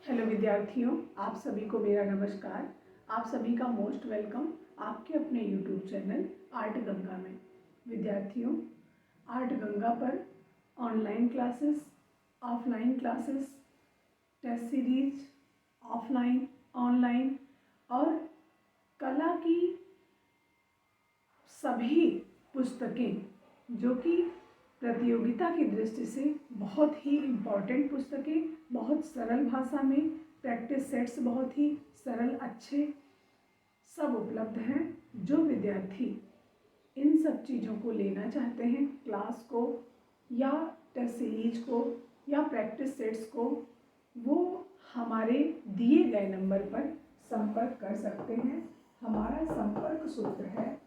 Hello विद्यार्थियों, आप सभी को मेरा नमस्कार। आप सभी का मोस्ट वेलकम आपके अपने यूट्यूब चैनल आर्ट गंगा में। विद्यार्थियों, आर्ट गंगा पर online classes, offline classes, test series, offline, online और कला की सभी पुस्तकें जो कि प्रतियोगिता की दृष्टि से बहुत ही इम्पॉर्टेंट पुस्तकें, बहुत सरल भाषा में, प्रैक्टिस सेट्स बहुत ही सरल अच्छे सब उपलब्ध हैं। जो विद्यार्थी इन सब चीज़ों को लेना चाहते हैं, क्लास को या टेस्ट सीरीज को या प्रैक्टिस सेट्स को, वो हमारे दिए गए नंबर पर संपर्क कर सकते हैं। हमारा संपर्क सूत्र है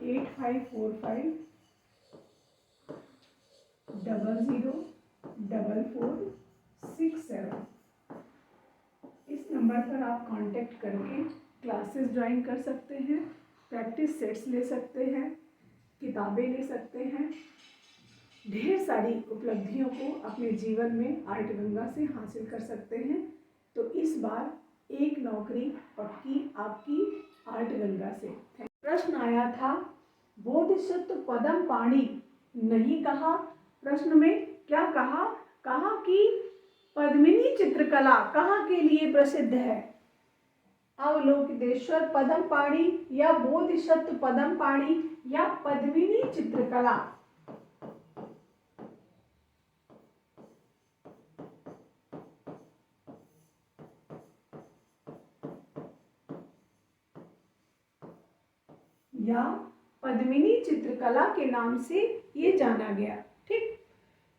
8545004467। इस नंबर पर आप कांटेक्ट करके क्लासेस ज्वाइन कर सकते हैं, प्रैक्टिस सेट्स ले सकते हैं, किताबें ले सकते हैं, ढेर सारी उपलब्धियों को अपने जीवन में आर्ट गंगा से हासिल कर सकते हैं। तो इस बार एक नौकरी पक्की आपकी आर्ट गंगा से। प्रश्न आया था बोधिसत्व पदम पाणि नहीं कहा। प्रश्न में क्या कहा? कहा कि पद्मिनी चित्रकला कहाँ के लिए प्रसिद्ध है? अवलोकितेश्वर पदम पाणि या बोधिसत्व पदम पाणि या पद्मिनी चित्रकला। या पद्मिनी चित्रकला के नाम से ये जाना गया। ठीक,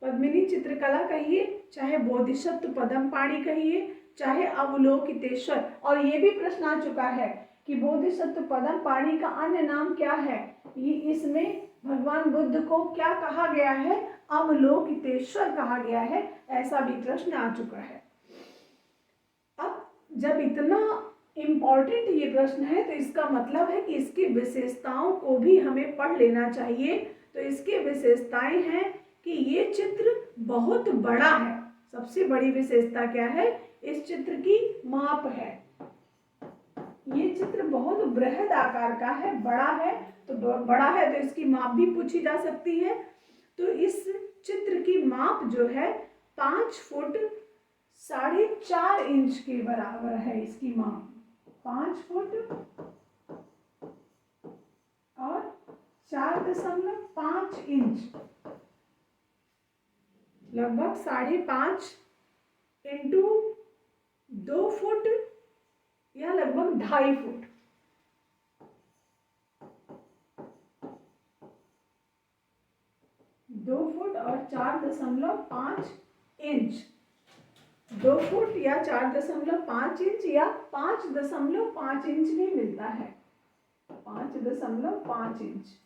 पद्मिनी चित्रकला कहिए, चाहे बोधिसत्व पदम पाणि कहिए, चाहे अवलोकितेश्वर। और ये भी प्रश्न आ चुका है कि बोधिसत्व पदम पाणि का अन्य नाम क्या है। ये इसमें भगवान बुद्ध को क्या कहा गया है? अवलोकितेश्वर कहा गया है। ऐसा भी प्रश्न आ चुका है। अब जब इतना इम्पॉर्टेंट ये प्रश्न है तो इसका मतलब है कि इसकी विशेषताओं को भी हमें पढ़ लेना चाहिए। तो इसकी विशेषताएं हैं कि ये चित्र बहुत बड़ा है। सबसे बड़ी विशेषता क्या है? इस चित्र की माप है। ये चित्र बहुत बृहद आकार का है, बड़ा है। तो बड़ा है तो इसकी माप भी पूछी जा सकती है। तो इस चित्र की माप जो है 5 फुट 4.5 इंच के बराबर है। इसकी माप 5 फुट और 4.5 इंच, लगभग 5.5 इंटू 2 फुट या लगभग 2.5 फुट। और 4.5 इंच, 2 फुट या 4.5 इंच या 5.5 इंच भी मिलता है। 5.5 इंच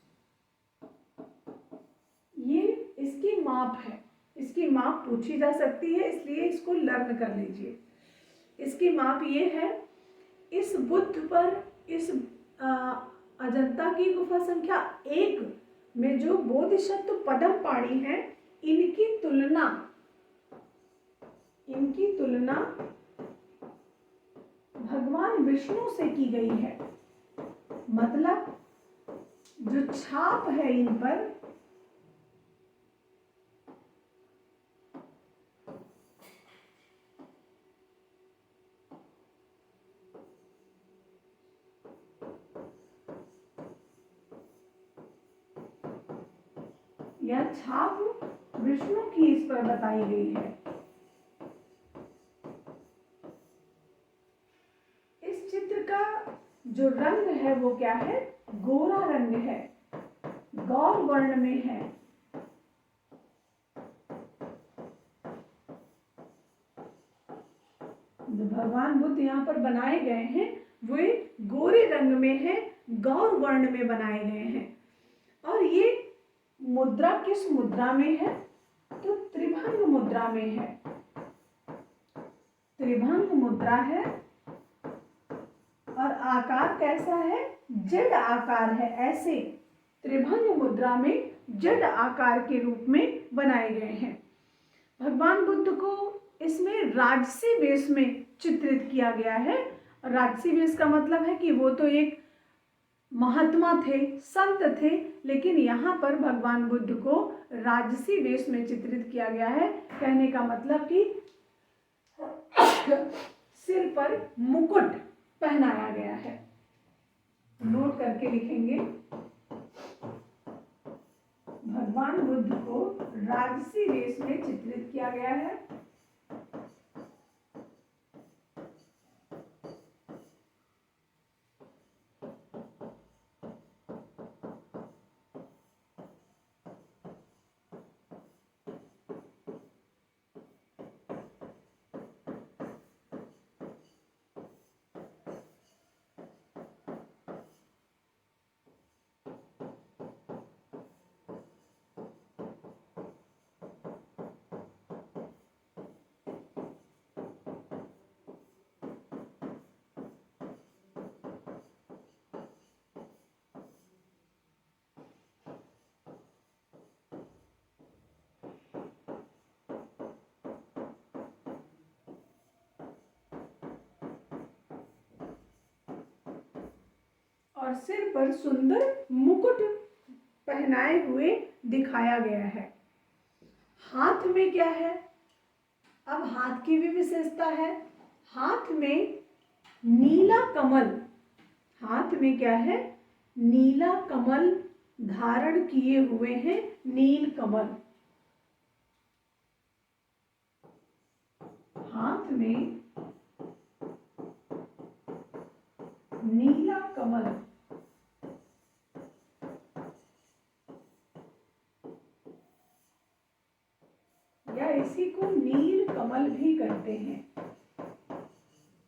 ये इसकी माप है। इसकी माप पूछी जा सकती है, इसलिए इसको लर्न कर लीजिए। इसकी माप ये है। इस बुद्ध पर, इस अजंता की गुफा संख्या 1 में जो बोधिसत्व पदम पाणि है, इनकी तुलना भगवान विष्णु से की गई है। मतलब जो छाप है इन पर, यह छाप विष्णु की इस पर बताई गई है। इस चित्र का जो रंग है वो क्या है? गोरा रंग है, गौर वर्ण में है। जो भगवान बुद्ध यहाँ पर बनाए गए हैं वे गोरे रंग में है, गौर वर्ण में बनाए गए हैं। और ये मुद्रा किस मुद्रा में है? तो त्रिभंग मुद्रा में है। त्रिभंग मुद्रा है और आकार कैसा है? जेड आकार है। ऐसे त्रिभंग मुद्रा में जड आकार के रूप में बनाए गए हैं। भगवान बुद्ध को इसमें राजसी वेश में चित्रित किया गया है। राजसी वेश का मतलब है कि वो तो एक महात्मा थे, संत थे, लेकिन यहाँ पर भगवान बुद्ध को राजसी वेश में चित्रित किया गया है। कहने का मतलब कि सिर पर मुकुट पहनाया गया है। नोट करके लिखेंगे, भगवान बुद्ध को राजसी वेश में चित्रित किया गया है। और सिर पर सुंदर मुकुट पहनाए हुए दिखाया गया है। हाथ में क्या है? अब हाथ की भी विशेषता है। हाथ में नीला कमल, हाथ में क्या है? नीला कमल धारण किए हुए हैं। नील कमल, हाथ में नीला कमल, या इसी को नील कमल भी कहते हैं।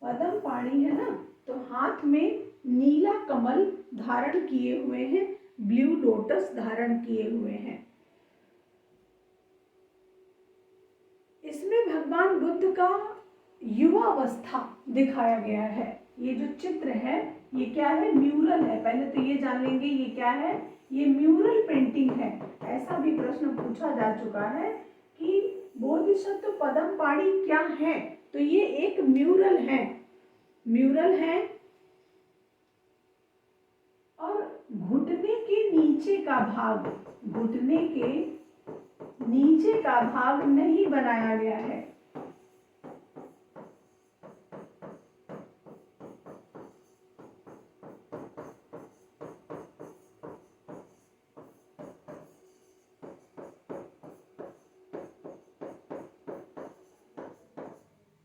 पद्म पाणि है ना, तो हाथ में नीला कमल धारण किए हुए हैं, ब्लू लोटस धारण किए हुए हैं। इसमें भगवान बुद्ध का युवावस्था दिखाया गया है। ये जो चित्र है ये क्या है? म्यूरल है। पहले तो ये जान लेंगे ये क्या है। ये म्यूरल पेंटिंग है। ऐसा भी प्रश्न पूछा जा चुका है कि बोधिसत्व पद्म पाणि क्या है, तो ये एक म्यूरल है। म्यूरल है और घुटने के नीचे का भाग, घुटने के नीचे का भाग नहीं बनाया गया है।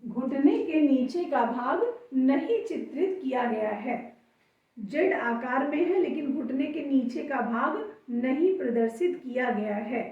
घुटने के नीचे का भाग नहीं चित्रित किया गया है। जेड आकार में है लेकिन घुटने के नीचे का भाग नहीं प्रदर्शित किया गया है।